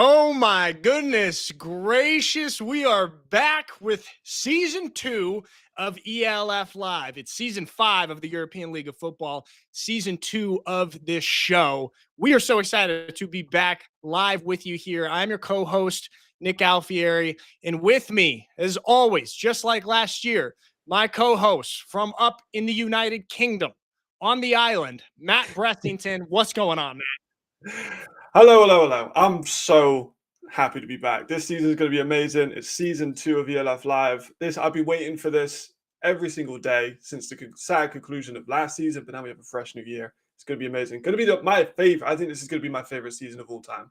Oh my goodness gracious. We are back with season 2 of ELF Live. It's season 5 of the European League of Football, season 2 of this show. We are so excited to be back live with you here. I'm your co-host, Nick Alfieri, and with me, as always, just like last year, my co-host from up in the United Kingdom on the island, Matt Bressington. What's going on, Matt? Hello. I'm so happy to be back. This season is going to be amazing. It's season 2 of ELF Live. I've been waiting for this every single day since the sad conclusion of last season, but now we have a fresh new year. It's going to be amazing. Going to be my favorite. I think this is going to be my favorite season of all time.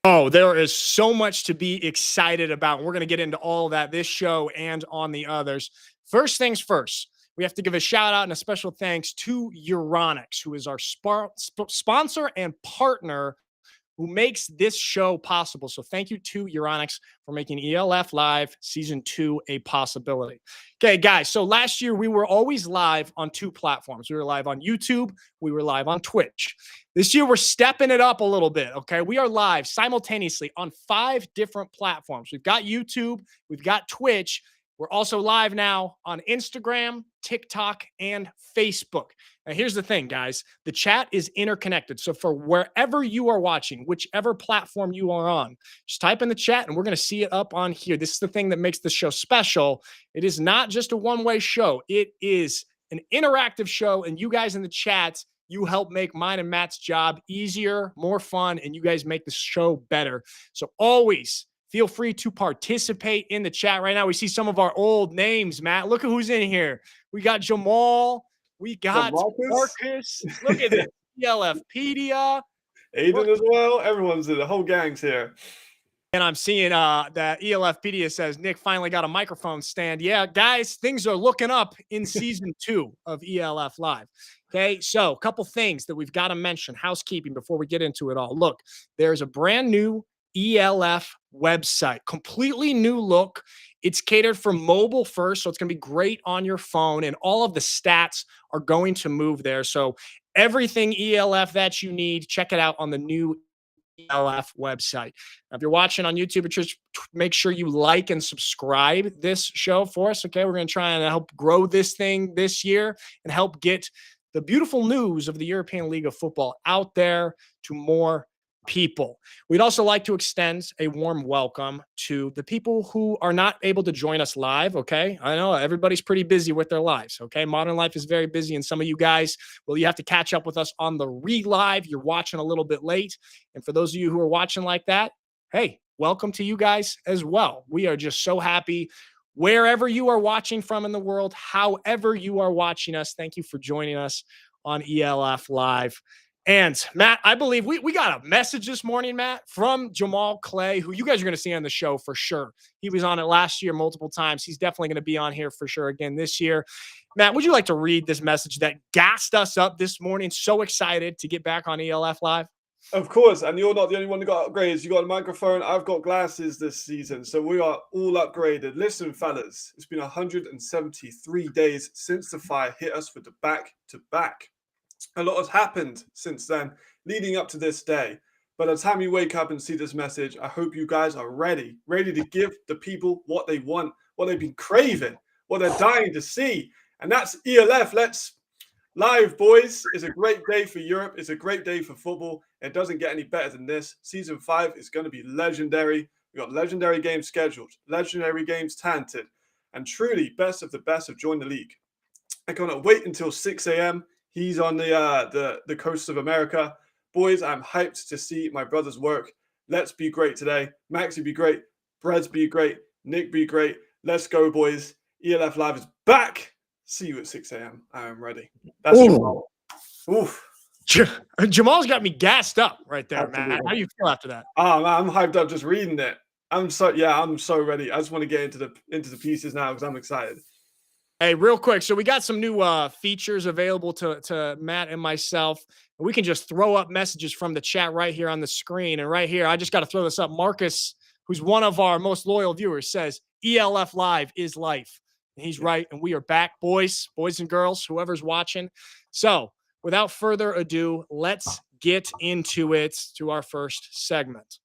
Oh, there is so much to be excited about. We're going to get into all of that this show and on the others. First things first, we have to give a shout out and a special thanks to Euronics, who is our sponsor and partner who makes this show possible. So thank you to Euronics for making ELF Live Season 2 a possibility. Okay, guys, so last year we were always live on 2 platforms. We were live on YouTube. We were live on Twitch. This year we're stepping it up a little bit, okay? We are live simultaneously on 5 different platforms. We've got YouTube. We've got Twitch. We're also live now on Instagram, TikTok, and Facebook. Now, here's the thing, guys. The chat is interconnected. So for wherever you are watching, whichever platform you are on, just type in the chat and we're going to see it up on here. This is the thing that makes the show special. It is not just a one-way show. It is an interactive show, and you guys in the chats, you help make mine and Matt's job easier, more fun, and you guys make the show better. So always feel free to participate in the chat right now. We see some of our old names, Matt. Look at who's in here. We got Jamal. We got Marcus. Look at this. ELFpedia. Aiden as well. Everyone's in. The whole gang's here. And I'm seeing that ELFpedia says Nick finally got a microphone stand. Yeah, guys, things are looking up in season 2 of ELF Live. Okay, so a couple things that we've got to mention, housekeeping, before we get into it all. Look, there's a brand new ELF website, completely new look. It's catered for mobile first, so it's going to be great on your phone, and all of the stats are going to move there. So everything ELF that you need, check it out on the new ELF website. Now, if you're watching on YouTube, just make sure you like and subscribe this show for us. Okay, we're going to try and help grow this thing this year and help get the beautiful news of the European League of Football out there to more people. We'd also like to extend a warm welcome to the people who are not able to join us live. Okay, I know everybody's pretty busy with their lives. Okay, modern life is very busy, and some of you guys, well, you have to catch up with us on the re-live. You're watching a little bit late, and for those of you who are watching like that, hey, welcome to you guys as well. We are just so happy wherever you are watching from in the world, however you are watching us. Thank you for joining us on ELF Live. And Matt, I believe we got a message this morning, Matt, from Jamal Clay, who you guys are going to see on the show for sure. He was on it last year multiple times. He's definitely going to be on here for sure again this year. Matt, would you like to read this message that gassed us up this morning? So excited to get back on ELF Live. Of course, and you're not the only one who got upgrades. You got a microphone. I've got glasses this season, so we are all upgraded. Listen, fellas, it's been 173 days since the fire hit us with the back-to-back. A lot has happened since then, leading up to this day. By the time you wake up and see this message, I hope you guys are ready to give the people what they want, what they've been craving, what they're dying to see. And that's ELF. Let's live, boys. It's a great day for Europe. It's a great day for football. It doesn't get any better than this. Season 5 is going to be legendary. We've got legendary games scheduled, legendary games talented, and truly best of the best have joined the league. I cannot wait until 6 a.m. He's on the coast of America. Boys, I'm hyped to see my brother's work. Let's be great today. Maxie be great. Breds be great. Nick be great. Let's go, boys. ELF Live is back. See you at 6 a.m. I am ready. That's Jamal. Oof. Jamal's got me gassed up right there, Absolutely. Man. How do you feel after that? Oh, man, I'm hyped up just reading it. I'm so ready. I just want to get into the pieces now because I'm excited. Hey, real quick. So we got some new features available to Matt and myself. We can just throw up messages from the chat right here on the screen. And right here, I just got to throw this up. Marcus, who's one of our most loyal viewers, says ELF Live is life. And he's right. And we are back, boys and girls, whoever's watching. So without further ado, let's get into it to our first segment.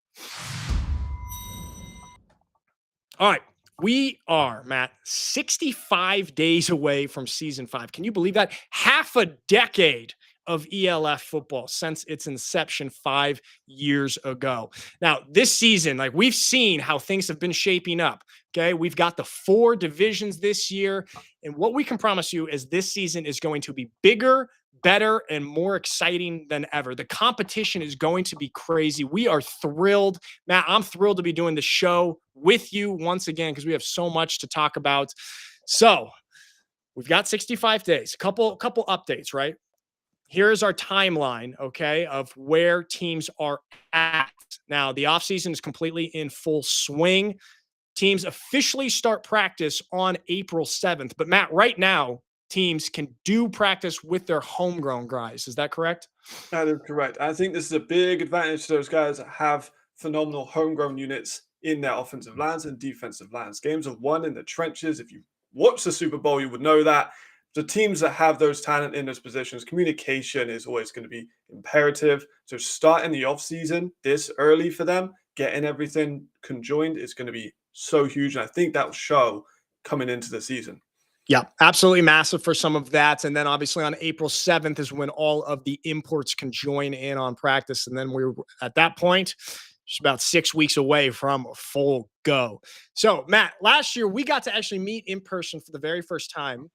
All right. We are, Matt, 65 days away from season 5. Can you believe that? Half a decade of ELF football since its inception 5 years ago. Now, this season, like we've seen how things have been shaping up. Okay. We've got the 4 divisions this year. And what we can promise you is this season is going to be bigger, better, and more exciting than ever. The competition is going to be crazy. We are thrilled. Matt, I'm thrilled to be doing the show with you once again because we have so much to talk about. So we've got 65 days, couple updates, right? Here's our timeline, okay, of where teams are at. Now, the offseason is completely in full swing. Teams officially start practice on April 7th. But Matt, right now, teams can do practice with their homegrown guys. Is that correct? That is correct. I think this is a big advantage to those guys that have phenomenal homegrown units in their offensive lines and defensive lines. Games are won in the trenches. If you watch the Super Bowl, you would know that. The teams that have those talent in those positions, communication is always going to be imperative. So starting the offseason this early for them, getting everything conjoined is going to be so huge. And I think that will show coming into the season. Yeah, absolutely massive for some of that. And then obviously on April 7th is when all of the imports can join in on practice. And then we're at that point, just about 6 weeks away from full go. So Matt, last year we got to actually meet in person for the very first time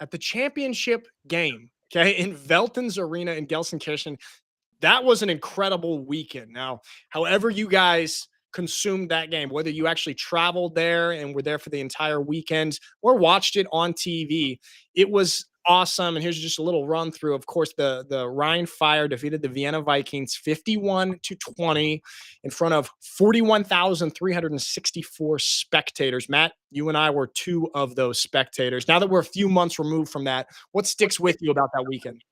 at the championship game, okay, in Velton's Arena in Gelsenkirchen. That was an incredible weekend. Now, however you guys consumed that game, whether you actually traveled there and were there for the entire weekend or watched it on TV, it was awesome. And here's just a little run through. Of course, the Rhine Fire defeated the Vienna Vikings 51-20 in front of 41,364 spectators. Matt, you and I were 2 of those spectators. Now that we're a few months removed from that, what sticks with you about that weekend?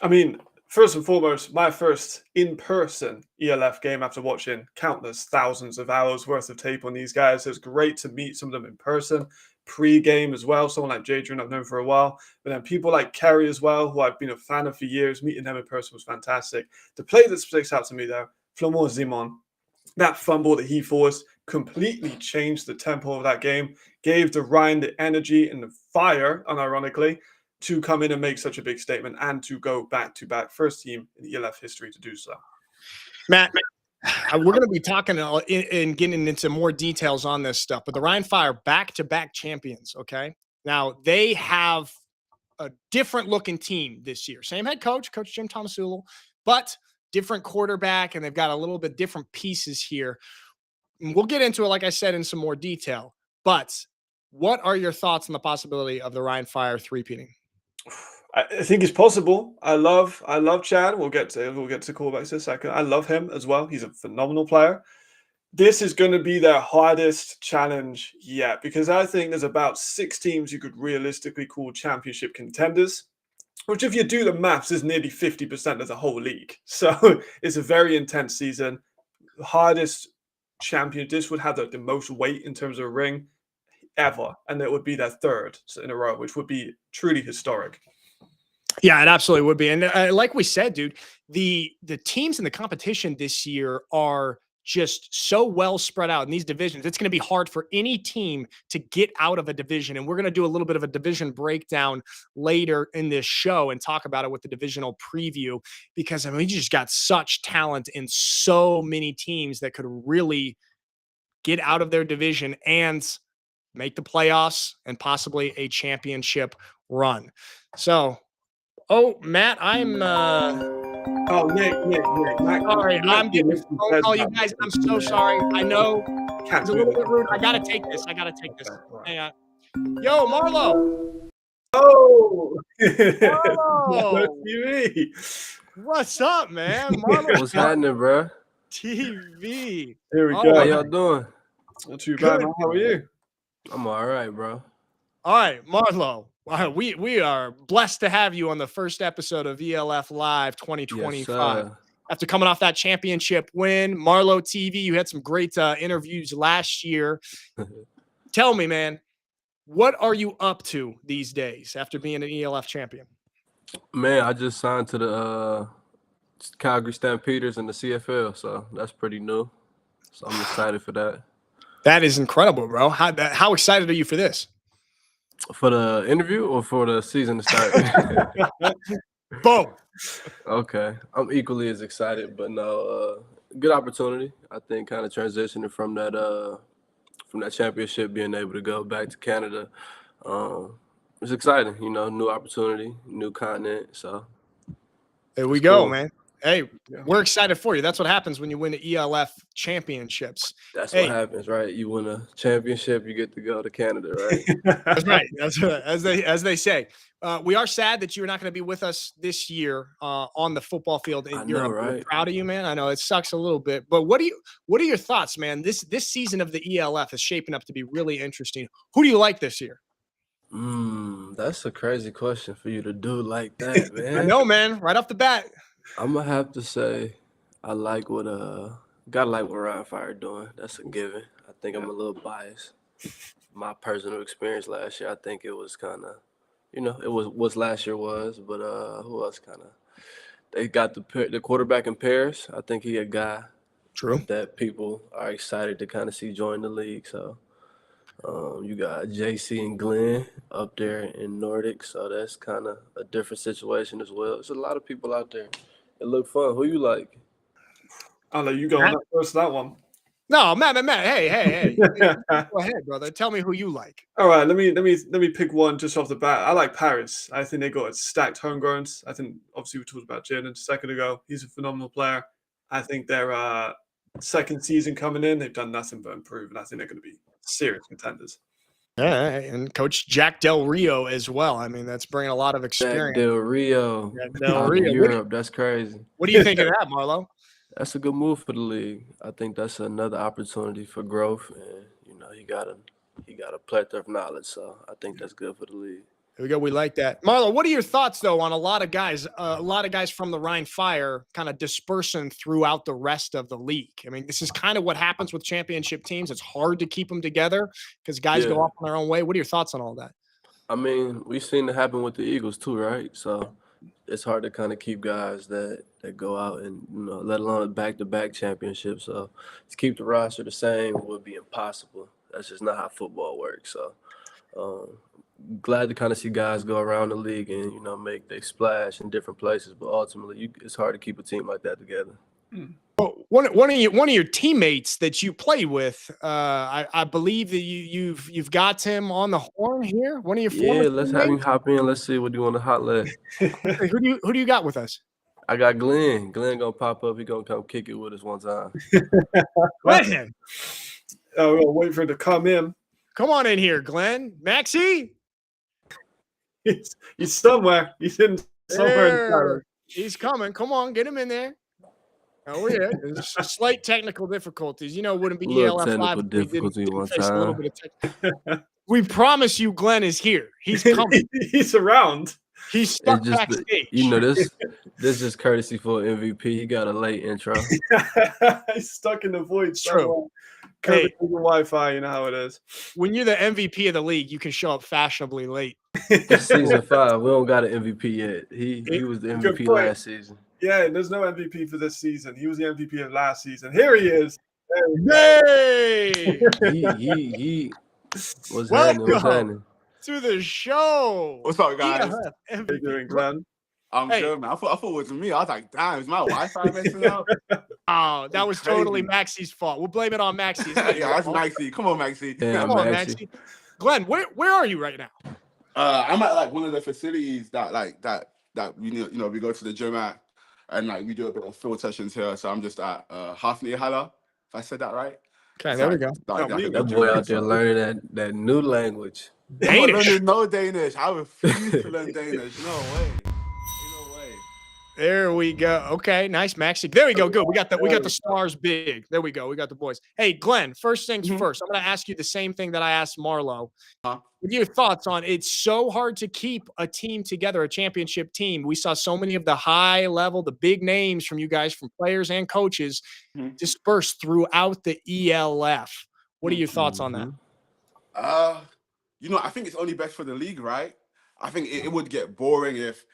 I mean, first and foremost, my first in-person ELF game after watching countless thousands of hours worth of tape on these guys. It was great to meet some of them in person, pre-game as well. Someone like Jadrian I've known for a while, but then people like Kerry as well, who I've been a fan of for years. Meeting them in person was fantastic. The play that sticks out to me though, Flamur Zimon, that fumble that he forced completely changed the tempo of that game, gave the Rhine the energy and the fire, unironically, to come in and make such a big statement and to go back-to-back first team in ELF history to do so. Matt, we're going to be talking and getting into more details on this stuff, but the Rhine Fire back-to-back champions, okay? Now, they have a different looking team this year. Same head coach, Coach Jim Thomasula, but different quarterback, and they've got a little bit different pieces here. And we'll get into it, like I said, in some more detail, but what are your thoughts on the possibility of the Rhine Fire three-peating? I think it's possible. I love Chad. We'll get to callbacks in a second. I love him as well. He's a phenomenal player. This is going to be their hardest challenge yet because I think there's about 6 teams you could realistically call championship contenders, which if you do the maths is nearly 50% of the whole league. So it's a very intense season. The hardest champion. This would have the most weight in terms of ring ever, and it would be their 3rd in a row, which would be truly historic. Yeah, it absolutely would be. And like we said, dude, the teams in the competition this year are just so well spread out in these divisions. It's going to be hard for any team to get out of a division. And we're going to do a little bit of a division breakdown later in this show and talk about it with the divisional preview, because I mean, we just got such talent in so many teams that could really get out of their division and make the playoffs and possibly a championship run. So, Matt, I'm Nick. Sorry, I'm getting a phone call, you guys. I'm so sorry. I know it's a little bit rude. I gotta take this. Hang on. Yo, Marlo. Oh, Marlo. TV. What's up, man? Marlo. What's happening, bro? TV. Here we How go. y'all doing? Not too bad, man. How are you? I'm all right, bro. All right, Marlo. We are blessed to have you on the first episode of ELF Live 2025. Yes, After coming off that championship win, Marlo TV, you had some great interviews last year. Tell me, man, what are you up to these days after being an ELF champion? Man, I just signed to the Calgary Stampeders in the CFL, so that's pretty new. So I'm excited for that. That is incredible, bro. How excited are you for this? For the interview or for the season to start? Both. Okay. I'm equally as excited, but no, good opportunity. I think kind of transitioning from that championship, being able to go back to Canada. It's exciting, new opportunity, new continent. So There we it's go, cool. man. Hey, Yeah. we're excited for you. That's what happens when you win the ELF championships. That's Hey, what happens, right? You win a championship, you get to go to Canada, right? that's right. That's as they say. We are sad that you're not going to be with us this year on the football field in I know, Europe. We're right? proud of you, man. I know it sucks a little bit, but what are your thoughts, man? This season of the ELF is shaping up to be really interesting. Who do you like this year? That's a crazy question for you to do like that, I man. know, man. Right off the bat. I'm gonna have to say I like what gotta like what Ryan Fire doing. That's a given. I think I'm a little biased. My personal experience last year, I think it was kind of, it was what last year was. But who else kind of? They got the quarterback in Paris. I think he a guy True. that people are excited to kind of see join the league. So you got JC and Glenn up there in Nordic. So that's kind of a different situation as well. There's a lot of people out there. It look fun. Who you like? I'll let you go on that first. That one. No, Matt. Hey. Go ahead, brother. Tell me who you like. All right, let me pick one just off the bat. I like Paris. I think they got stacked homegrowns. I think obviously we talked about Jaden a second ago. He's a phenomenal player. I think their second season coming in, they've done nothing but improve, and I think they're going to be serious contenders. Yeah, and Coach Jack Del Rio as well. I mean, that's bringing a lot of experience. Jack Del Rio. Del Out Rio. in Europe. That's crazy. What do you think of that, Marlo? That's a good move for the league. I think that's another opportunity for growth, and he got a plethora of knowledge, so I think that's good for the league. There we go. We like that. Marlo, what are your thoughts though on a lot of guys from the Rhine Fire kind of dispersing throughout the rest of the league? I mean, this is kind of what happens with championship teams. It's hard to keep them together because guys go off on their own way. What are your thoughts on all that? I mean, we've seen it happen with the Eagles too, right? So it's hard to kind of keep guys that go out and let alone back-to-back championships. So to keep the roster the same would be impossible. That's just not how football works. So glad to kind of see guys go around the league and make their splash in different places. But ultimately, it's hard to keep a team like that together. Well, one of your teammates that you play with, I believe that you've got him on the horn here. One of your former let's teammates? have him hop in. Let's see what you want to hot let. Who do you got with us? I got Glenn. Glenn gonna pop up. He gonna come kick it with us one time. Glenn, We'll wait for him to come in. come on in here, Glenn. Maxie, He's somewhere. He's in somewhere. He's coming. Come on, get him in there. Oh yeah, there's slight technical difficulties. It wouldn't be Little ELF Live. technical difficulty one Face a little time. bit of we promise you, Glenn is here. He's coming. He's around. He's stuck It's just backstage. this is courtesy for MVP. He got a late intro. He's stuck in the void. True. Hey, Wi-Fi, you know how it is. When you're the MVP of the league, you can show up fashionably late. It's season 5. We don't got an MVP yet. He was the MVP last season. Yeah, there's no MVP for this season. He was the MVP of last season. Here he is. Hey! he what's happening? To the show. What's up, guys? How you doing, Glenn? I'm good, man. I thought it was me. I was like, damn, is my Wi-Fi messing up? Oh, that was crazy. Totally Maxie's fault. We'll blame it on Maxie. Yeah, that's Maxie. Come on, Maxie. Yeah, Come on, Maxie. Glenn, where are you right now? I'm at like one of the facilities that we go to the gym at, and like we do a bit of field sessions here. So I'm just at half near Haller, if I said that right. Okay, there we go. That boy out there learning that new language. Danish. No Danish. I refuse to learn Danish. No way. There we go. Okay, nice, Maxie. There we go. Good. We got the stars big. There we go. We got the boys. Hey, Glenn, first things first. I'm going to ask you the same thing that I asked Marlo. What are your thoughts on it's so hard to keep a team together, a championship team? We saw so many of the high level, the big names from you guys, from players and coaches, dispersed throughout the ELF. What are your thoughts on that? I think it's only best for the league, right? I think it would get boring if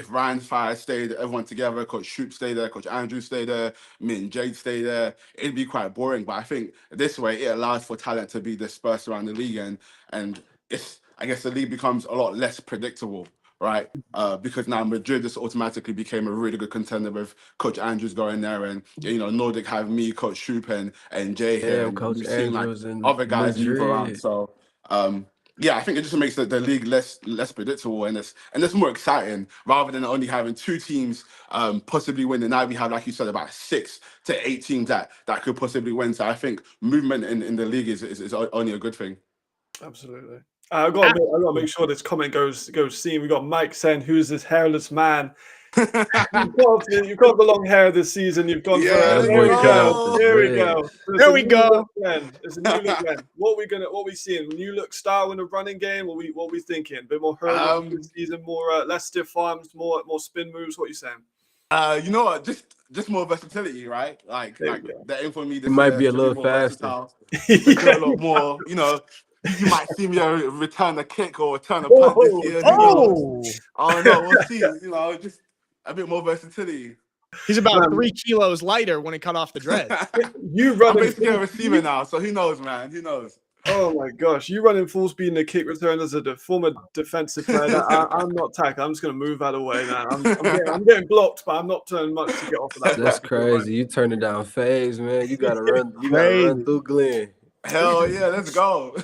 Ryan Fire stayed, everyone together, Coach Shoop stayed there, Coach Andrew stayed there, me and Jade stayed there. It'd be quite boring. But I think this way it allows for talent to be dispersed around the league, and I guess the league becomes a lot less predictable, right? Because now Madrid just automatically became a really good contender with Coach Andrews going there, and Nordic have me, Coach Shoop, and Jay here, Damn, and Coach we've seen like Andrews in other guys move around. Madrid. So yeah, I think it just makes the league less predictable, and it's more exciting rather than only having two teams possibly winning. Now we have, like you said, about 6 to 8 teams that could possibly win. So I think movement in the league is only a good thing. Absolutely. I've got to make sure this comment goes seen. We got Mike saying, "Who's this hairless man?" You've got the long hair this season. You've gone for That it. boy There we cut go. off the There we dread. go. There we go. It's a new look, man. What we seeing? New look style in the running game. What we thinking? A bit more hurdles this season, more less stiff arms, more spin moves. What you saying? You know what? Just more versatility, right? Like the aim for me this might year be a to little more faster. versatile, to do a lot more. You might see me return a kick or return a punt this year. Who knows? I don't know. We'll see. Just a bit more versatility. He's about 3 kilos lighter when he cut off the dread. I'm basically a receiver now, so who knows, man? Who knows? Oh my gosh, you running full speed in a kick return as a former defensive player. I'm not tackling. I'm just going to move out of the way, man. I'm getting blocked, but I'm not turning much to get off of that. That's crazy. You turning down phase, man. You gotta run. You gotta run through Glenn. Hell yeah, let's go.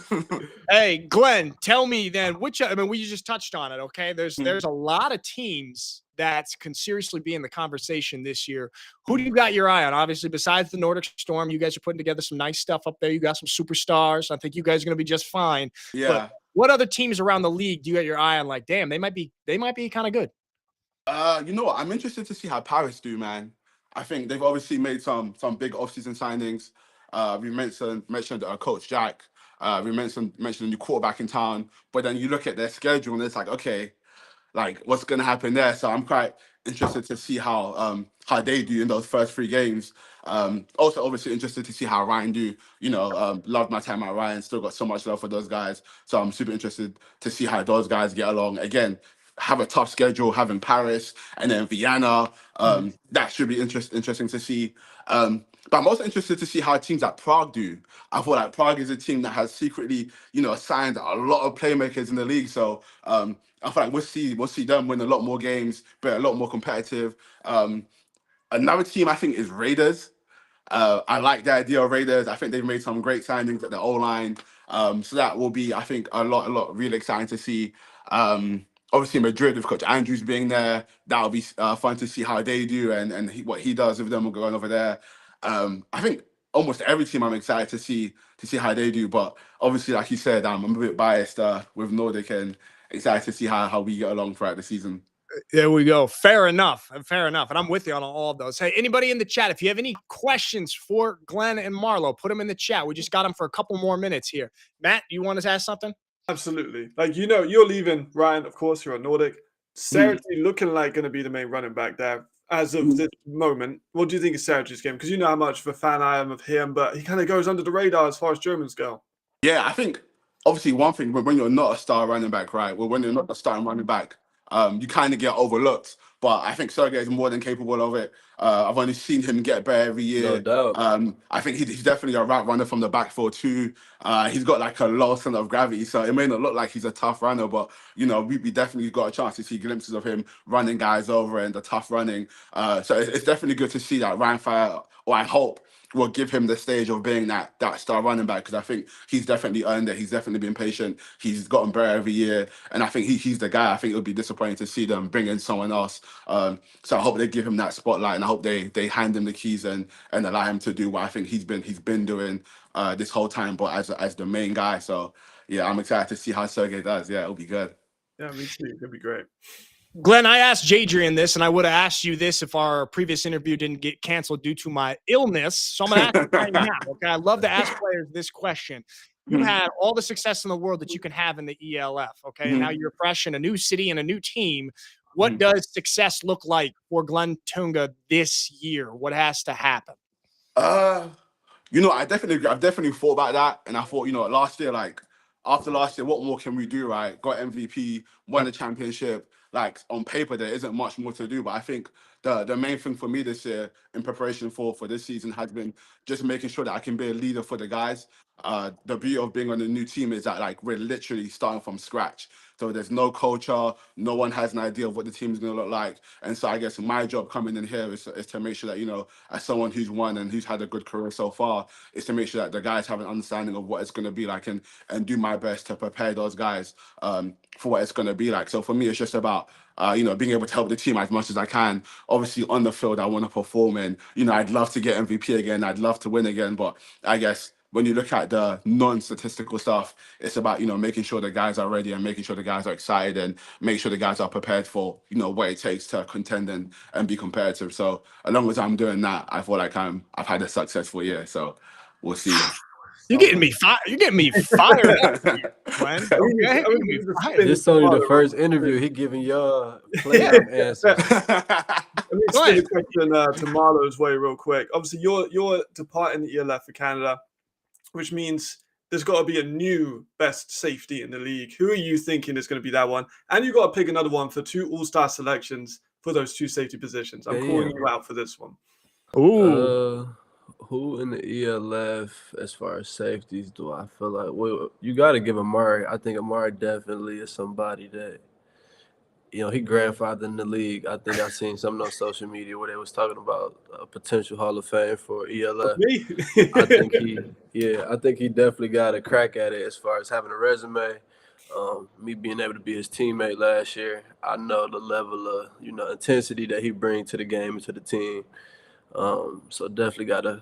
Hey, Glenn, tell me then we just touched on it. Okay, there's a lot of teams that can seriously be in the conversation this year. Who do you got your eye on? Obviously, besides the Nordic Storm, you guys are putting together some nice stuff up there. You got some superstars. I think you guys are going to be just fine. Yeah. But what other teams around the league do you got your eye on? Like, damn, they might be kind of good. You know what? I'm interested to see how Paris do, man. I think they've obviously made some big offseason signings. We mentioned Coach Jack. We mentioned a new quarterback in town. But then you look at their schedule and it's like, okay, like what's going to happen there? So I'm quite interested to see how they do in those first 3 games. Also, obviously interested to see how Ryan do. Loved my time at Ryan. Still got so much love for those guys. So I'm super interested to see how those guys get along. Again, have a tough schedule, having Paris and then Vienna. That should be interesting to see. But I'm also interested to see how teams like Prague do. I feel like Prague is a team that has secretly, signed a lot of playmakers in the league. So I feel like we'll see them win a lot more games, but a lot more competitive. Another team I think is Raiders. I like the idea of Raiders. I think they've made some great signings at the O-line. So that will be, I think, a lot really exciting to see. Obviously Madrid with Coach Andrews being there, that'll be fun to see how they do and what he does with them going over there. I think almost every team I'm excited to see how they do, but obviously, like you said, I'm a bit biased with Nordic and excited to see how we get along throughout the season. There we go. Fair enough. And I'm with you on all of those. Hey, anybody in the chat, if you have any questions for Glenn and Marlo, put them in the chat. We just got them for a couple more minutes here. Matt, you want to ask something? Absolutely. Like, you're leaving, Ryan, of course, you're at Nordic. Sergi looking like going to be the main running back there as of this moment. What do you think of Sergi's game? Because you know how much of a fan I am of him, but he kind of goes under the radar as far as Germans go. Yeah, I think, obviously, one thing, when you're not a star running back, right? Well, when you're not a starting running back, you kind of get overlooked. But I think Sergei is more than capable of it. I've only seen him get better every year. No doubt. I think he's definitely a route runner from the backfield too. He's got like a low center of gravity, so it may not look like he's a tough runner, but we definitely got a chance to see glimpses of him running guys over and the tough running. So it's definitely good to see that Ryan Fire, or I hope, will give him the stage of being that star running back, because I think he's definitely earned it. He's definitely been patient. He's gotten better every year, and I think he's the guy. I think it would be disappointing to see them bring in someone else. So I hope they give him that spotlight, and I hope they hand him the keys and allow him to do what I think he's been doing this whole time, but as the main guy. So yeah, I'm excited to see how Sergei does. Yeah, it'll be good. Yeah, me too. It'll be great. Glenn, I asked Jadrian this, and I would have asked you this if our previous interview didn't get canceled due to my illness. So I'm going to ask you right now, okay? I love to ask players this question. You had all the success in the world that you can have in the ELF, okay? And now you're fresh in a new city and a new team. What does success look like for Glenn Tunga this year? What has to happen? I've definitely thought about that, and I thought, last year, like, after last year, what more can we do, right? Got MVP, won the championship. Like on paper, there isn't much more to do. But I think the main thing for me this year in preparation for this season has been just making sure that I can be a leader for the guys. The beauty of being on a new team is that like we're literally starting from scratch. So there's no culture, no one has an idea of what the team is going to look like. And so I guess my job coming in here is to make sure that, you know, as someone who's won and who's had a good career so far, is to make sure that the guys have an understanding of what it's going to be like and do my best to prepare those guys for what it's going to be like. So for me, it's just about, you know, being able to help the team as much as I can. Obviously on the field, I want to perform and, you know, I'd love to get MVP again. I'd love to win again. But I guess when you look at the non-statistical stuff, it's about, you know, making sure the guys are ready and making sure the guys are excited and make sure the guys are prepared for, you know, what it takes to contend and be competitive. So as long as I'm doing that, I feel like I've had a successful year. So we'll see. You're getting me fired. You're getting me fired up, Glenn. Okay? This is only the first interview. He giving your playoff answers. Let me spin the question to Marlo's way real quick. Obviously, you're departing the ELF for Canada, which means there's got to be a new best safety in the league. Who are you thinking is going to be that one? And you've got to pick another one for 2 all-star selections for those 2 safety positions. I'm calling you out for this one. Ooh. Who in the ELF, as far as safeties, do I feel like? Well, you got to give Amari. I think Amari definitely is somebody that, you know, he grandfathered in the league. I think I seen something on social media where they was talking about a potential Hall of Fame for ELF. Me? I think he definitely got a crack at it as far as having a resume. Me being able to be his teammate last year, I know the level of, you know, intensity that he brings to the game and to the team. So definitely got to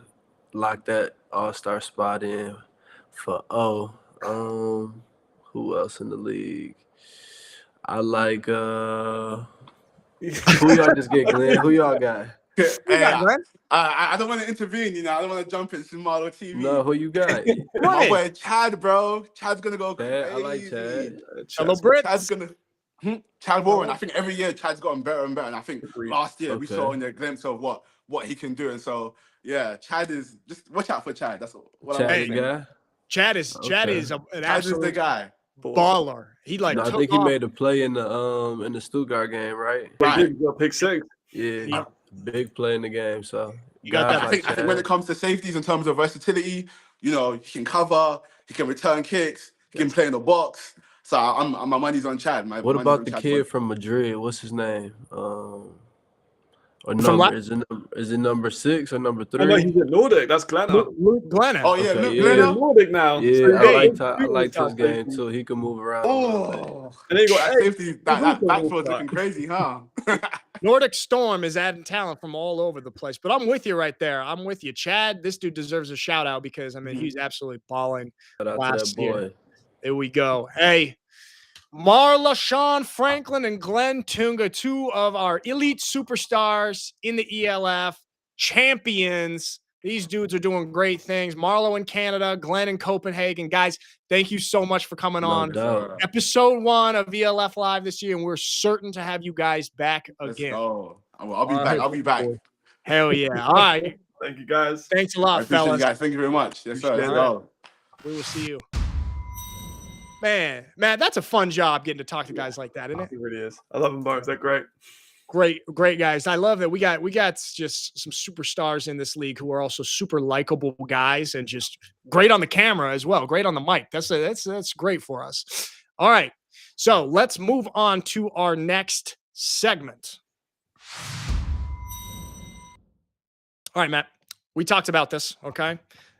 lock that all-star spot in for who else in the league? I like who y'all just get, Glenn? Who y'all got? I don't want to intervene, you know. I don't want to jump into Marlo TV. No, who you got? My boy Chad, bro. Chad's gonna go crazy. I like Chad. Hello, Brits. Chad's gonna Chad Warren. I think every year Chad's gotten better and better. And I think last year we saw in a glimpse of what he can do. And so yeah, Chad is just watch out for Chad. That's what Chad I'm saying. guy. Chad is an absolute the guy. baller. He like I think he made a play in the Stuttgart game, right? Right. Pick 6. Yeah, big play in the game. So you got that. I think when it comes to safeties in terms of versatility, you know, he can cover, he can return kicks, he can play in the box. So my money's on Chad. What about the kid from Madrid? What's his name? Or number is it number 6 or number 3? Oh, no, he's at Nordic. That's Glenna. Luke Glenna. Oh yeah, okay, Luke Glenna. Nordic now. Yeah, So, I liked his game too. He can move around. Oh, and then you got safety. That was looking crazy, huh? Nordic Storm is adding talent from all over the place. But I'm with you right there. I'm with you. Chad, this dude deserves a shout out because, I mean, he's absolutely balling. Shout out to that boy. Year. There we go. Hey, Marla, Sean Franklin, and Glenn Tunga, 2 of our elite superstars in the ELF, champions. These dudes are doing great things. Marlo in Canada, Glenn in Copenhagen. Guys, thank you so much for coming on. Doubt. Episode 1 of ELF Live this year, and we're certain to have you guys back again. I'll be back. I'll be back. Hell yeah. All right. Thank you, guys. Thanks a lot, I appreciate fellas. you guys. Thank you very much. Yes, sir. Right. We will see you. Man, that's a fun job getting to talk to guys like that, isn't it? It really is. I love them both. They're great. Great guys. I love that we got just some superstars in this league who are also super likable guys and just great on the camera as well. Great on the mic. That's great for us. All right. So let's move on to our next segment. All right, Matt. We talked about this, okay?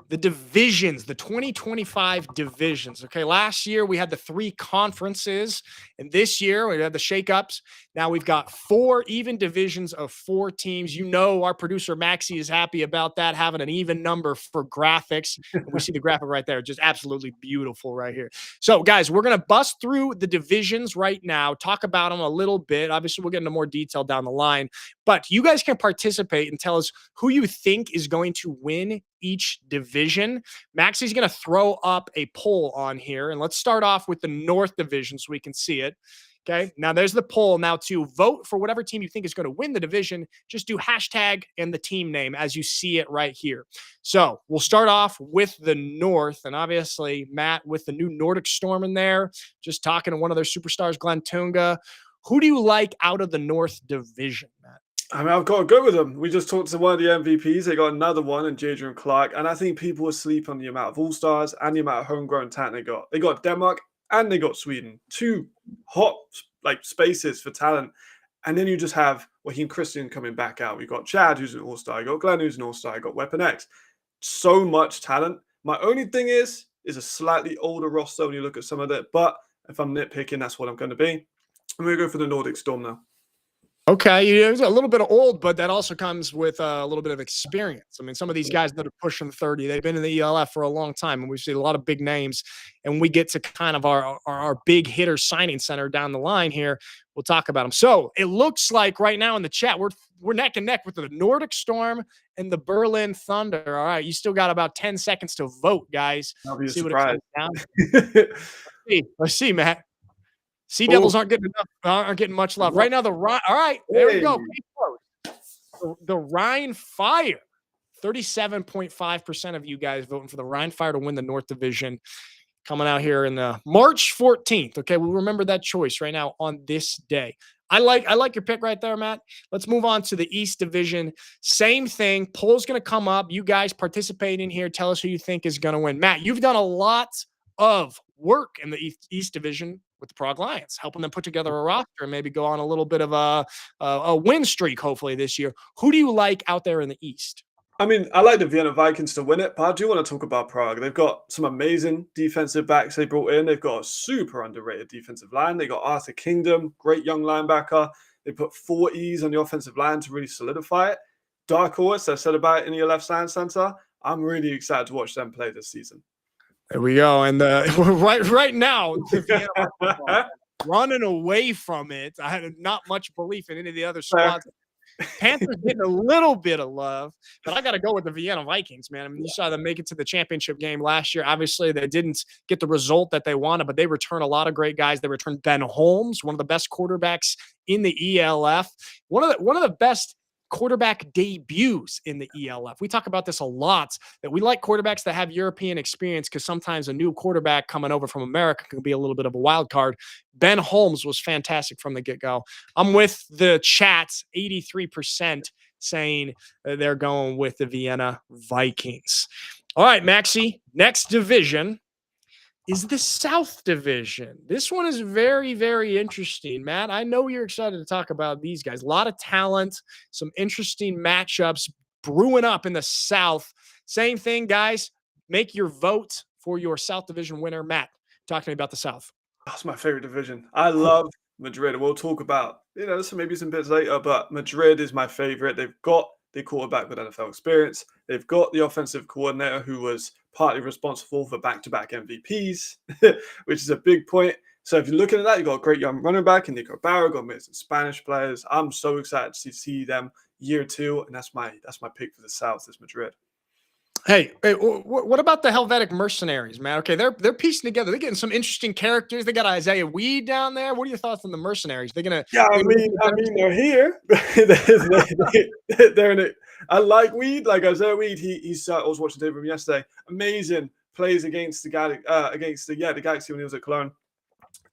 The divisions, the 2025 divisions. Okay, last year we had the 3 conferences, and this year we had the shakeups. Now we've got 4 even divisions of 4 teams. You know, our producer Maxie is happy about that, having an even number for graphics. And we see the graphic right there, just absolutely beautiful right here. So, guys, we're going to bust through the divisions right now, talk about them a little bit. Obviously, we'll get into more detail down the line, but you guys can participate and tell us who you think is going to win each division. Maxie's going to throw up a poll on here, and let's start off with the North Division so we can see it. Okay. Now there's the poll. Now to vote for whatever team you think is going to win the division, just do hashtag and the team name as you see it right here. So we'll start off with the North. And obviously, Matt, with the new Nordic Storm in there, just talking to one of their superstars, Glenn Tunga. Who do you like out of the North division, Matt? I mean, I've got to go with them. We just talked to one of the MVPs. They got another one in Jadrian Clark. And I think people asleep on the amount of all-stars and the amount of homegrown talent they got. They got Denmark and they got Sweden. Two hot spaces for talent. And then you just have Raheem Christian coming back out. We got Chad, who's an all-star. You got Glenn, who's an all-star. You got Weapon X. So much talent. My only thing is a slightly older roster when you look at some of it. But if I'm nitpicking, that's what I'm going to be. I'm going to go for the Nordic Storm now. Okay, it's a little bit old, but that also comes with a little bit of experience. I mean, some of these guys that are pushing 30, they've been in the ELF for a long time, and we've seen a lot of big names, and we get to kind of our big hitter signing center down the line here. We'll talk about them. So it looks like right now in the chat, we're neck and neck with the Nordic Storm and the Berlin Thunder. All right, you still got about 10 seconds to vote, guys. I'll be See surprised. what it comes down. Let's see, Matt. Sea Devils aren't getting much love right now. All right, there we go. The Rhine Fire, 37.5% of you guys voting for the Rhine Fire to win the North Division, coming out here in the March 14th. Okay, we remember that choice right now on this day. I like your pick right there, Matt. Let's move on to the East Division. Same thing. Poll's going to come up. You guys participate in here. Tell us who you think is going to win. Matt, you've done a lot of work in the East Division with the Prague Lions, helping them put together a roster and maybe go on a little bit of a win streak, hopefully, this year. Who do you like out there in the East? I mean, I like the Vienna Vikings to win it, but I do want to talk about Prague. They've got some amazing defensive backs they brought in. They've got a super underrated defensive line. They got Arthur Kingdom, great young linebacker. They put 4 E's on the offensive line to really solidify it. Dark horse, I said about it in the ELF Science Center. I'm really excited to watch them play this season. There we go. And right now, running away from it. I had not much belief in any of the other squads. Panthers getting a little bit of love, but I got to go with the Vienna Vikings, man. I mean, you saw them make it to the championship game last year. Obviously, they didn't get the result that they wanted, but they returned a lot of great guys. They returned Ben Holmes, one of the best quarterbacks in the ELF, one of the best quarterback debuts in the ELF. We talk about this a lot, that we like quarterbacks that have European experience because sometimes a new quarterback coming over from America can be a little bit of a wild card. Ben Holmes was fantastic from the get-go. I'm with the chat, 83% saying they're going with the Vienna Vikings. All right, Maxie, next division is the South Division. This one is very, very interesting, Matt. I know you're excited to talk about these guys. A lot of talent, some interesting matchups brewing up in the South. Same thing, guys. Make your vote for your South Division winner. Matt, talk to me about the South. That's my favorite division. I love Madrid. We'll talk about, maybe some bits later, but Madrid is my favorite. They've got the quarterback with NFL experience. They've got the offensive coordinator who was partly responsible for back-to-back MVPs, which is a big point. So if you're looking at that, you've got a great young running back in Nico Barra, got some Spanish players. I'm so excited to see them year 2, and that's my pick for the South is Madrid. Hey, what about the Helvetic Mercenaries, man? Okay, they're piecing together. They're getting some interesting characters. They got Isaiah Weed down there. What are your thoughts on the Mercenaries? They're gonna. Yeah, I mean, they're here. They're in it. I like Weed, like Isaiah Weed. He's. I was watching tape of him yesterday. Amazing plays against the Galaxy when he was at Cologne.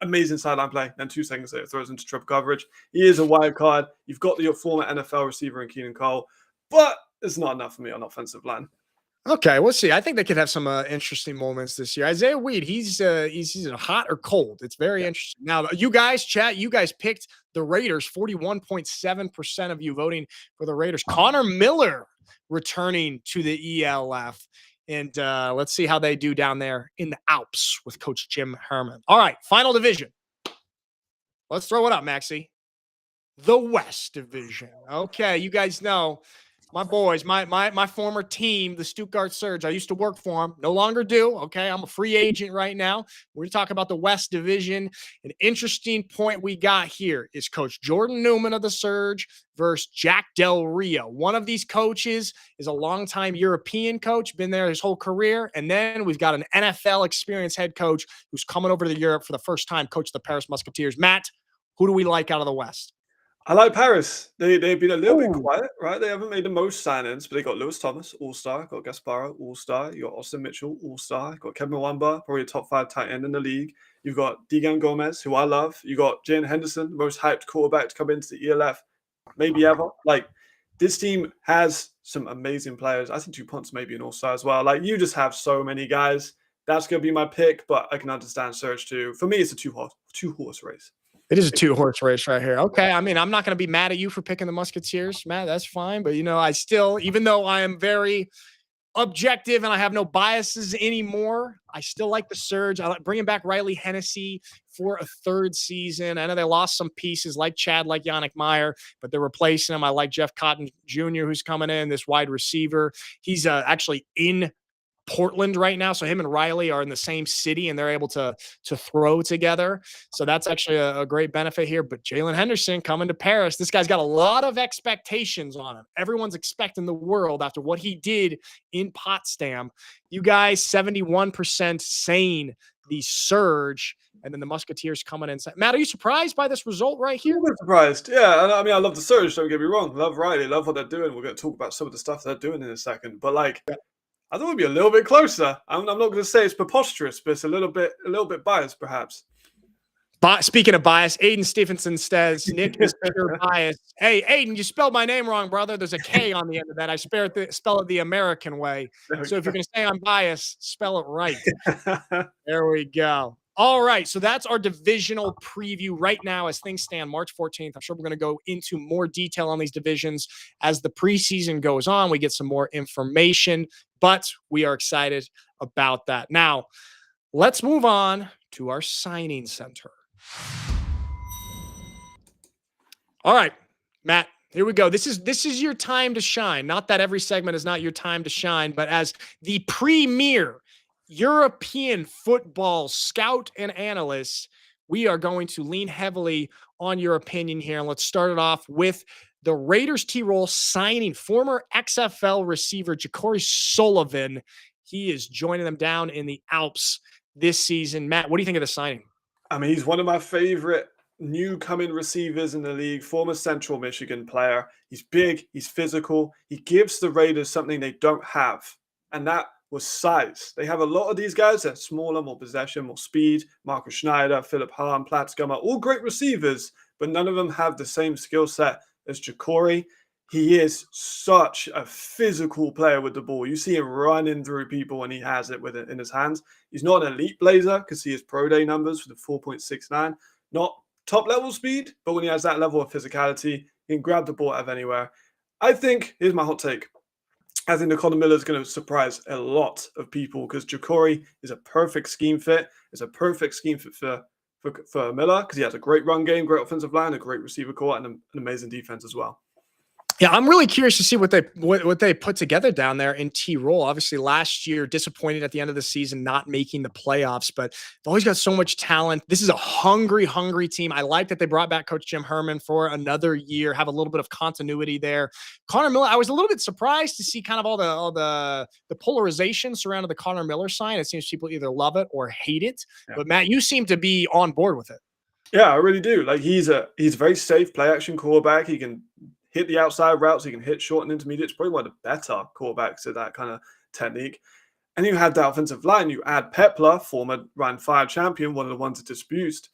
Amazing sideline play. Then 2 seconds later, throws into triple coverage. He is a wild card. You've got your former NFL receiver in Keenan Cole, but it's not enough for me on offensive line. Okay, we'll see. I think they could have some interesting moments this year. Isaiah Weed, he's hot or cold. It's very interesting. Now, you guys, chat, you guys picked the Raiders, 41.7% of you voting for the Raiders. Connor Miller returning to the ELF. And let's see how they do down there in the Alps with Coach Jim Herman. All right, final division. Let's throw it up, Maxie. The West Division. Okay, you guys know my boys, my former team, the Stuttgart Surge. I used to work for them. No longer do. Okay, I'm a free agent right now. We're talking about the West Division. An interesting point we got here is Coach Jordan Newman of the Surge versus Jack Del Rio. One of these coaches is a longtime European coach, been there his whole career. And then we've got an NFL experienced head coach who's coming over to Europe for the first time, coach the Paris Musketeers. Matt, Who do we like out of the West? I like Paris. They've been a little bit Ooh. quiet, right? They haven't made the most signings, but they got Lewis Thomas, All-Star, got Gasparo, All-Star, you got Austin Mitchell, All-Star, got Kevin Mwamba, probably a top 5 tight end in the league. You've got Degan Gomez, who I love. You got Jalen Henderson, the most hyped quarterback to come into the ELF, maybe ever. Like, this team has some amazing players. I think DuPont's maybe an All-Star as well. Like, you just have so many guys. That's going to be my pick, but I can understand Surge too. For me, it's a two-horse race. It is a 2-horse race right here. Okay. I mean, I'm not going to be mad at you for picking the Musketeers, Matt. That's fine. But, I still, even though I am very objective and I have no biases anymore, I still like the Surge. I like bringing back Riley Hennessy for a 3rd season. I know they lost some pieces like Chad, like Yannick Meyer, but they're replacing him. I like Jeff Cotton Jr., who's coming in, this wide receiver. He's actually in Portland right now, so him and Riley are in the same city and they're able to throw together, so that's actually a great benefit here. But Jalen Henderson coming to Paris, this guy's got a lot of expectations on him. Everyone's expecting the world after what he did in Potsdam. You guys 71% saying the Surge, and then the Musketeers coming in. Matt, are you surprised by this result right here? I'm surprised. Yeah, I mean, I love the Surge, don't get me wrong. Love Riley, love what they're doing. We're going to talk about some of the stuff they're doing in a second, but like, I thought it'd be a little bit closer. I'm not going to say it's preposterous, but it's a little bit biased, perhaps. But speaking of bias, Aiden Stephenson says Nick is pure bias. Hey, Aiden, you spelled my name wrong, brother. There's a K on the end of that. I spell it the American way. So if you're going to say I'm biased, spell it right. There we go. All right, so that's our divisional preview right now as things stand March 14th. I'm sure we're going to go into more detail on these divisions as the preseason goes on. We get some more information, but we are excited about that. Now, let's move on to our signing center. All right, Matt, here we go. This is your time to shine. Not that every segment is not your time to shine, but as the premier European football scout and analyst, we are going to lean heavily on your opinion here. And let's start it off with the Raiders T-Roll signing former XFL receiver Ja'Cory Sullivan. He is joining them down in the Alps this season. Matt, what do you think of the signing? I mean, he's one of my favorite new coming receivers in the league, former Central Michigan player. He's big, he's physical. He gives the Raiders something they don't have, and that was size. They have a lot of these guys that are smaller, more possession, more speed. Marcus Schneider, Philip Hahn, Platzgummer, all great receivers, but none of them have the same skill set as Ja'Cory. He is such a physical player with the ball. You see him running through people when he has it with it in his hands. He's not an elite blazer because he has pro day numbers for the 4.69. Not top level speed, but when he has that level of physicality, he can grab the ball out of anywhere. I think, here's my hot take. I think Connor Miller is going to surprise a lot of people because Ja'Cory is a perfect scheme fit. It's a perfect scheme fit for Miller because he has a great run game, great offensive line, a great receiver core, and an amazing defense as well. Yeah, I'm really curious to see what they put together down there in T-Roll. Obviously, last year, disappointed at the end of the season, not making the playoffs, but they've always got so much talent. This is a hungry team. I like that they brought back Coach Jim Herman for another year, have a little bit of continuity there. Connor Miller, I was a little bit surprised to see kind of all the polarization surrounding the Connor Miller sign. It seems people either love it or hate it. Yeah. But Matt, you seem to be on board with it. Yeah, I really do. Like he's a very safe play action quarterback. He can hit the outside routes. He can hit short and intermediate. It's probably one of the better quarterbacks at that kind of technique. And you had that offensive line. You add Pepler, former round 5 champion, one of the ones that disputes.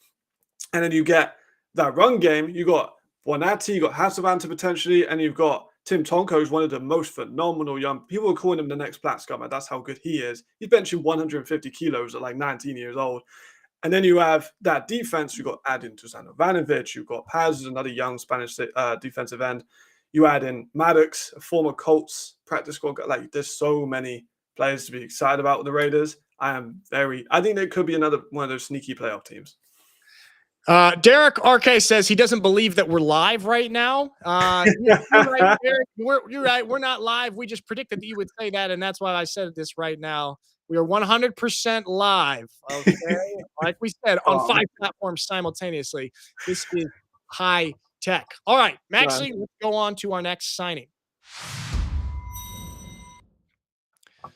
And then you get that run game. You got Bonatti, you got Hasselvanta potentially, and you've got Tim Tonko, who's one of the most phenomenal young people. Are calling him the next Platzgummer. That's how good he is. He's benching 150 kilos at like 19 years old. And then you have that defense. You got adding Dusan Ivanovic. You've got Paz, another young Spanish defensive end. You add in Maddox, a former Colts practice squad. Like, there's so many players to be excited about with the Raiders. I think they could be another one of those sneaky playoff teams. Derek RK says he doesn't believe that we're live right now. You're right, Derek. You're right. We're not live. We just predicted that you would say that, and that's why I said this right now. We are 100% live, okay? Like we said, on 5 platforms simultaneously. This is high tech. All right, Maxie, let's go on to our next signing.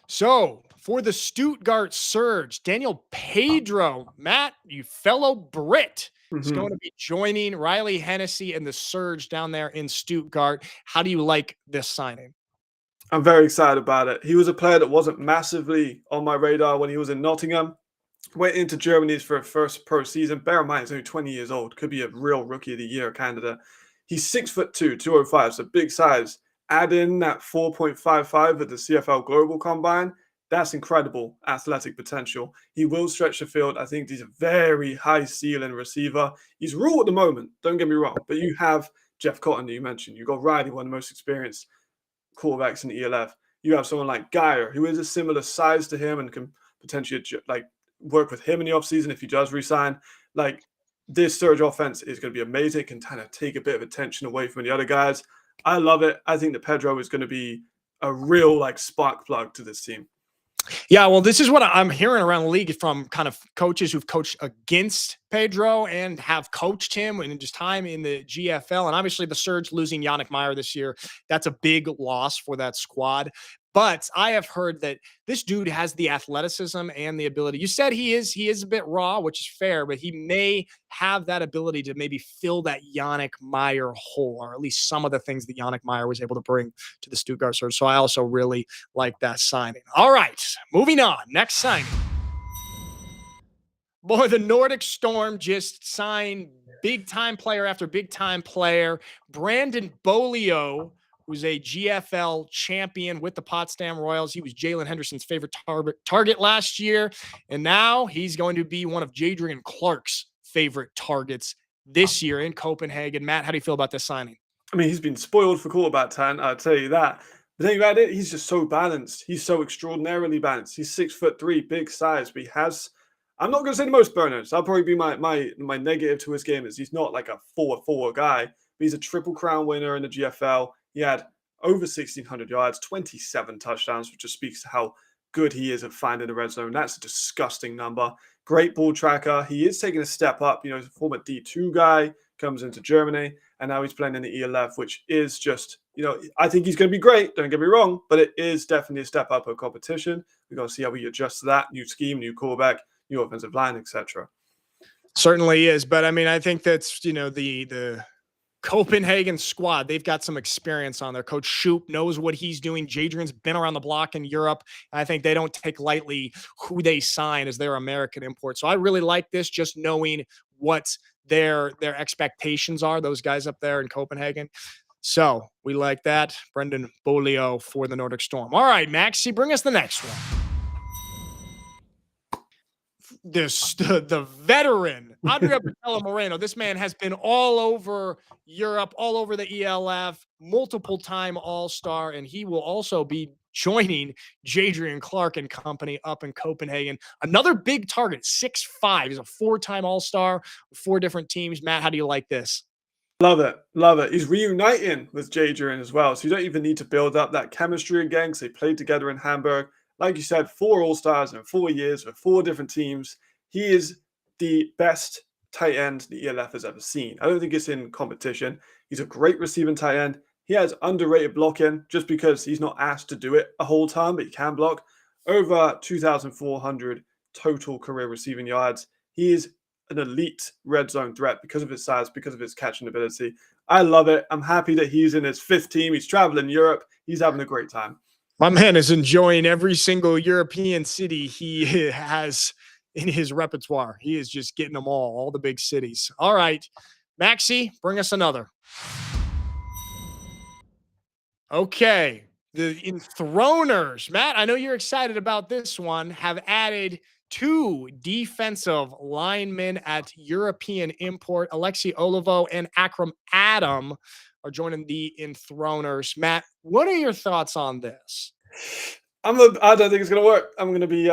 So, For the Stuttgart Surge, Daniel Pedro, Matt, you fellow Brit, is going to be joining Riley Hennessy and the Surge down there in Stuttgart. How do you like this signing? I'm very excited about it. He was a player that wasn't massively on my radar when he was in Nottingham. Went into Germany for a first pro season. Bear in mind, he's only 20 years old. Could be a real rookie of the year candidate. He's 6'2", 205, so big size. Add in that 4.55 at the CFL Global Combine. That's incredible athletic potential. He will stretch the field. I think he's a very high ceiling receiver. He's raw at the moment, don't get me wrong, but you have Jeff Cotton that you mentioned. You've got Riley, one of the most experienced quarterbacks in the ELF. You have someone like Geyer, who is a similar size to him and can potentially work with him in the offseason if he does resign. This Surge offense is going to be amazing. It can kind of take a bit of attention away from the other guys. I love it. I think that Pedro is going to be a real spark plug to this team. Yeah, well, this is what I'm hearing around the league from kind of coaches who've coached against Pedro and have coached him in his time in the GFL. And obviously the Surge losing Yannick Meyer this year, that's a big loss for that squad. But I have heard that this dude has the athleticism and the ability. You said he is a bit raw, which is fair, but he may have that ability to maybe fill that Yannick Meyer hole, or at least some of the things that Yannick Meyer was able to bring to the Stuttgart Surge. So I also really like that signing. All right, moving on. Next signing. Boy, the Nordic Storm just signed big-time player after big-time player. Brandon Bolio, who's a GFL champion with the Potsdam Royals. He was Jalen Henderson's favorite target last year, and now he's going to be one of Jadrian Clark's favorite targets this year in Copenhagen. Matt, how do you feel about this signing? I mean, he's been spoiled for quarterback talent, I'll tell you that. The thing about it, he's just so balanced. He's so extraordinarily balanced. He's 6'3", big size, but he has... I'm not going to say the most burners. That'll probably be my negative to his game is he's not like a 4-4 guy, but he's a Triple Crown winner in the GFL. He had over 1,600 yards, 27 touchdowns, which just speaks to how good he is at finding the red zone. That's a disgusting number. Great ball tracker. He is taking a step up. He's a former D2 guy, comes into Germany, and now he's playing in the ELF, which is just, I think he's going to be great. Don't get me wrong, but it is definitely a step up of competition. We've got to see how we adjust to that. New scheme, new quarterback, new offensive line, etc. Certainly is. But I mean, I think that's, the Copenhagen squad, they've got some experience on there. Coach Shoop knows what he's doing. Jadrian's been around the block in Europe. I think they don't take lightly who they sign as their American import. So I really like this, just knowing what their expectations are, those guys up there in Copenhagen. So we like that. Brendan Bolio for the Nordic Storm. All right, Maxie, bring us the next one. The veteran Andrea Patella Moreno. This man has been all over Europe, all over the ELF, multiple-time All-Star, and he will also be joining Jadrian Clark and company up in Copenhagen. Another big target, 6'5". He's a 4-time All-Star, 4 different teams. Matt, how do you like this? Love it. Love it. He's reuniting with Jadrian as well, so you don't even need to build up that chemistry again because they played together in Hamburg. Like you said, 4 All-Stars in 4 years with 4 different teams. He is the best tight end the ELF has ever seen. I don't think it's in competition. He's a great receiving tight end. He has underrated blocking just because he's not asked to do it a whole time, but he can block. Over 2,400 total career receiving yards. He is an elite red zone threat because of his size, because of his catching ability. I love it. I'm happy that he's in his 5th team. He's traveling Europe. He's having a great time. My man is enjoying every single European city he has in his repertoire. He is just getting them all the big cities. All right, Maxie, bring us another. Okay, the Enthroners. Matt, I know you're excited about this one, have added 2 defensive linemen at European import. Alexi Olivo and Akram Adam are joining the Enthroners. Matt, what are your thoughts on this? I don't think it's going to work. I'm going to be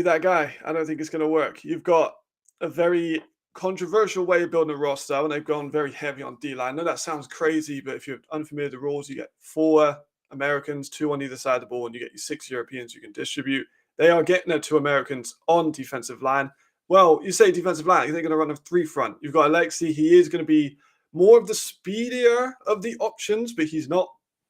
that guy. I don't think it's going to work. You've got a very controversial way of building a roster, and they've gone very heavy on D-line. I know that sounds crazy, but if you're unfamiliar with the rules, you get 4 Americans, 2 on either side of the ball, and you get your 6 Europeans you can distribute. They are getting their 2 Americans on defensive line. Well, you say defensive line, they're going to run a 3 front. You've got Alexi. He is going to be more of the speedier of the options, but he's not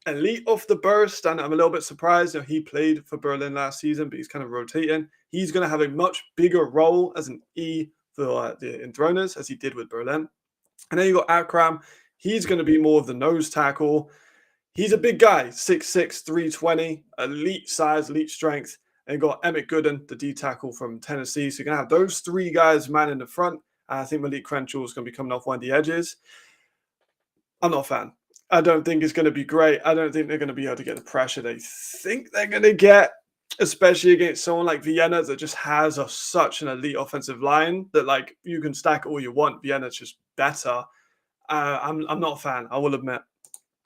elite off the burst, and I'm a little bit surprised. He played for Berlin last season, but he's kind of rotating. He's going to have a much bigger role as an E for the Enthroners as he did with Berlin. And then you got Akram. He's going to be more of the nose tackle. He's a big guy, 6'6", 320, elite size, elite strength. And you got Emmett Gooden, the D tackle from Tennessee. So you're going to have those three guys man in the front. And I think Malik Crenshaw is going to be coming off one of the edges. I'm not a fan. I don't think it's going to be great. I don't think they're going to be able to get the pressure they think they're going to get, especially against someone like Vienna that just has such an elite offensive line that, like, you can stack all you want. Vienna's just better. I'm not a fan, I will admit.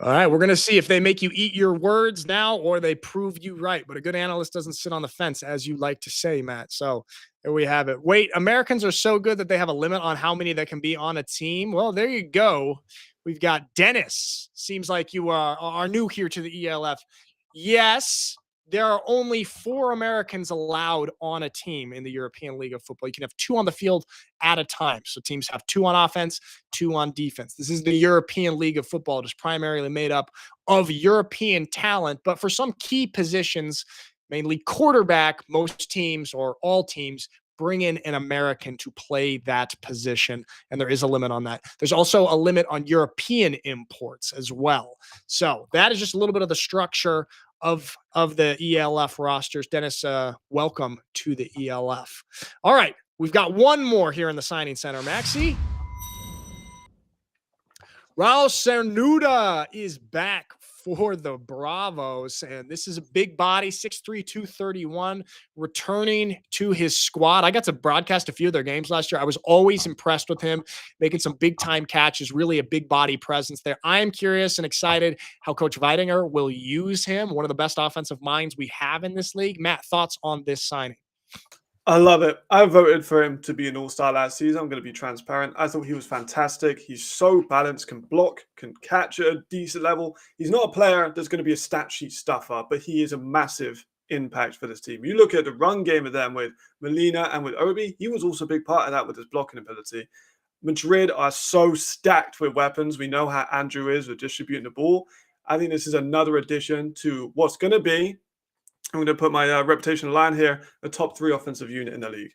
All right, we're going to see if they make you eat your words now or they prove you right. But a good analyst doesn't sit on the fence, as you like to say, Matt. So there we have it. Wait, Americans are so good that they have a limit on how many that can be on a team? Well, there you go. We've got Dennis. Seems like you are new here to the ELF. Yes, there are only 4 Americans allowed on a team in the European League of Football. You can have 2 on the field at a time. So teams have 2 on offense, 2 on defense. This is the European League of Football. It is primarily made up of European talent, but for some key positions, mainly quarterback, most teams or all teams bring in an American to play that position, and there is a limit on that. There's also a limit on European imports as well. So that is just a little bit of the structure of the ELF rosters. Dennis, welcome to the ELF. All right, we've got one more here in the signing center. Maxi. Raul Cernuda is back for the Bravos, and this is a big body, 6'3", 231, returning to his squad. I got to broadcast a few of their games last year. I was always impressed with him, making some big-time catches, really a big body presence there. I am curious and excited how Coach Weidinger will use him, one of the best offensive minds we have in this league. Matt, thoughts on this signing? I love it. I voted for him to be an all-star last season. I'm going to be transparent. I thought he was fantastic. He's so balanced, can block, can catch at a decent level. He's not a player that's going to be a stat sheet stuffer, but he is a massive impact for this team. You look at the run game of them with Molina and with Obi, he was also a big part of that with his blocking ability. Madrid are so stacked with weapons. We know how Andrew is with distributing the ball. I think this is another addition to what's going to be, I'm going to put my reputation on the line here, the top 3 offensive unit in the league.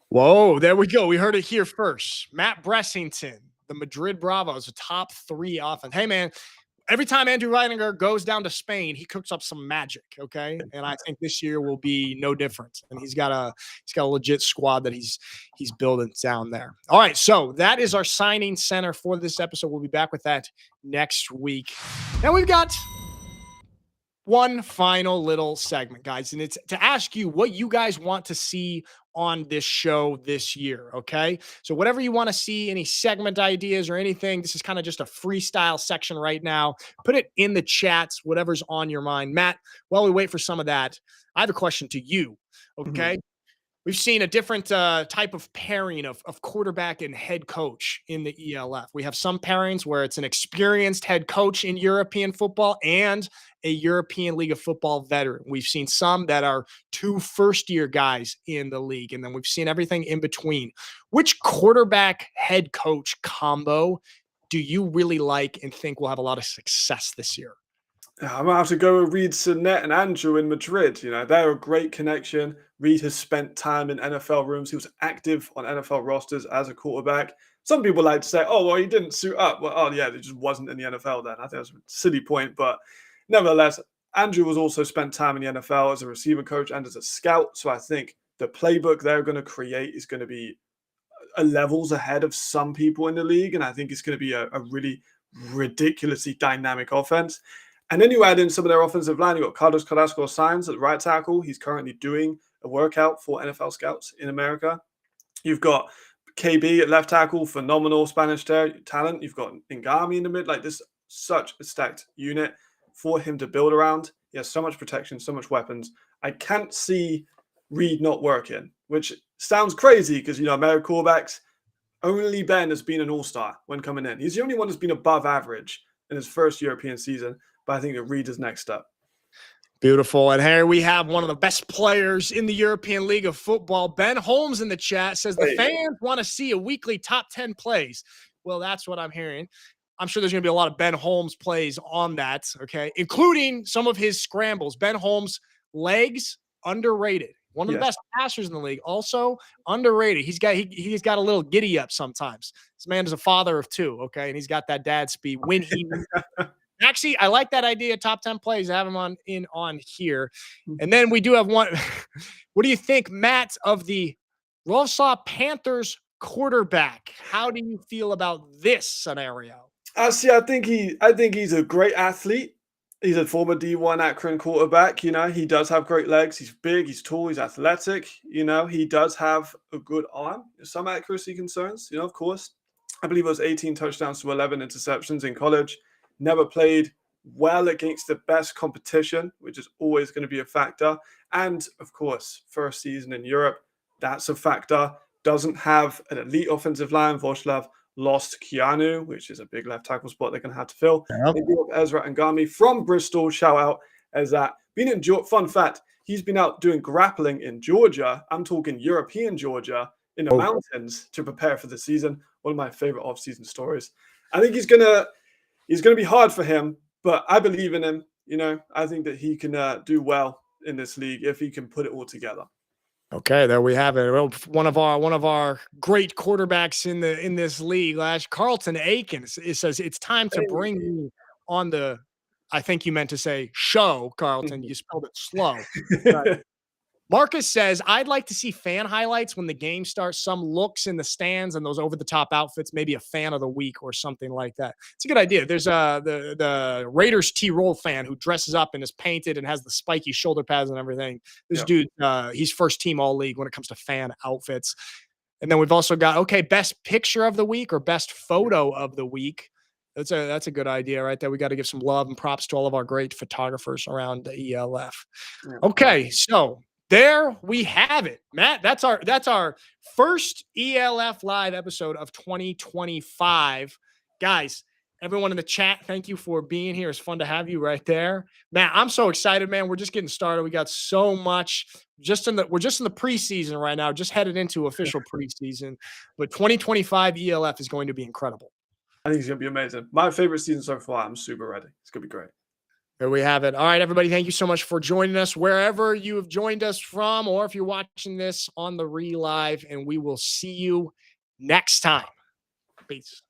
Whoa, there we go. We heard it here first. Matt Bressington, the Madrid Bravos, a top 3 offense. Hey, man, every time Andrew Weidinger goes down to Spain, he cooks up some magic, okay? And I think this year will be no different. And he's got a legit squad that he's building down there. All right, so that is our signing center for this episode. We'll be back with that next week. Now we've got one final little segment, guys, and it's to ask you what you guys want to see on this show this year, okay? So whatever you want to see, any segment ideas or anything, this is kind of just a freestyle section right now. Put it in the chats, whatever's on your mind. Matt, while we wait for some of that, I have a question to you, okay? We've seen a different type of pairing of quarterback and head coach in the ELF. We have some pairings where it's an experienced head coach in European football and a European League of Football veteran. We've seen some that are 2 first-year guys in the league, and then we've seen everything in between. Which quarterback head coach combo do you really like and think will have a lot of success this year? I'm going to have to go with Reed Sinet and Andrew in Madrid. You know, they're a great connection. Reed has spent time in NFL rooms. He was active on NFL rosters as a quarterback. Some people like to say, oh, well, he didn't suit up. Well, oh, yeah, he just wasn't in the NFL then. I think that's a silly point. But nevertheless, Andrew was also spent time in the NFL as a receiver coach and as a scout. So I think the playbook they're going to create is going to be levels ahead of some people in the league. And I think it's going to be a really ridiculously dynamic offense. And then you add in some of their offensive line. You've got Carlos Carrasco-Sainz at right tackle. He's currently doing a workout for NFL scouts in America. You've got KB at left tackle, phenomenal Spanish talent. You've got Ngami in the mid. Like, this, such a stacked unit for him to build around. He has so much protection, so much weapons. I can't see Reed not working, which sounds crazy because, you know, American quarterbacks, only Ben has been an all-star when coming in. He's the only one that's been above average in his first European season. But I think that Reed is next up. Beautiful. And here we have one of the best players in the European League of Football. Ben Holmes in the chat says the fans want to see a weekly top 10 plays. Well, that's what I'm hearing. I'm sure there's going to be a lot of Ben Holmes plays on that, okay, including some of his scrambles. Ben Holmes' legs, underrated. One of the best passers in the league, also underrated. He's got a little giddy up sometimes. This man is a father of 2, okay, and he's got that dad speed when he actually, I like that idea. Top 10 plays. Have him on here. And then we do have one. What do you think, Matt, of the Warsaw Panthers quarterback? How do you feel about this scenario? See, I think he's a great athlete. He's a former D1 Akron quarterback. You know, he does have great legs. He's big, he's tall, he's athletic. You know, he does have a good arm. Some accuracy concerns, you know, of course. I believe it was 18 touchdowns to 11 interceptions in college. Never played well against the best competition, which is always going to be a factor. And, of course, first season in Europe, that's a factor. Doesn't have an elite offensive line. Voslav lost Keanu, which is a big left tackle spot they're going to have to fill. Yep. Ezra Angami from Bristol, shout out as that. Being in fun fact, he's been out doing grappling in Georgia. I'm talking European Georgia in the mountains to prepare for the season. One of my favorite off-season stories. I think he's gonna be hard for him, but I believe in him. You know, I think that he can do well in this league if he can put it all together. Okay, there we have it. Well, one of our great quarterbacks in this league, Carlton Aikens. It says it's time to bring you on the. I think you meant to say show, Carlton. You spelled it slow. Marcus says, I'd like to see fan highlights when the game starts, some looks in the stands and those over-the-top outfits, maybe a fan of the week or something like that. It's a good idea. There's the Raiders T-Roll fan who dresses up and is painted and has the spiky shoulder pads and everything. This dude, he's first team all-league when it comes to fan outfits. And then we've also got, best picture of the week or best photo of the week. That's a good idea right there. We got to give some love and props to all of our great photographers around the ELF. Okay, so there we have it, Matt. That's our first ELF live episode of 2025. Guys, everyone in the chat, thank you for being here. It's fun to have you right there. Matt, I'm so excited, man. We're just getting started. We got so much we're just in the preseason right now, just headed into official preseason. But 2025 ELF is going to be incredible. I think it's going to be amazing. My favorite season so far. I'm super ready. It's going to be great. There we have it. All right, everybody, thank you so much for joining us wherever you have joined us from, or if you're watching this on the relive, and we will see you next time. Peace.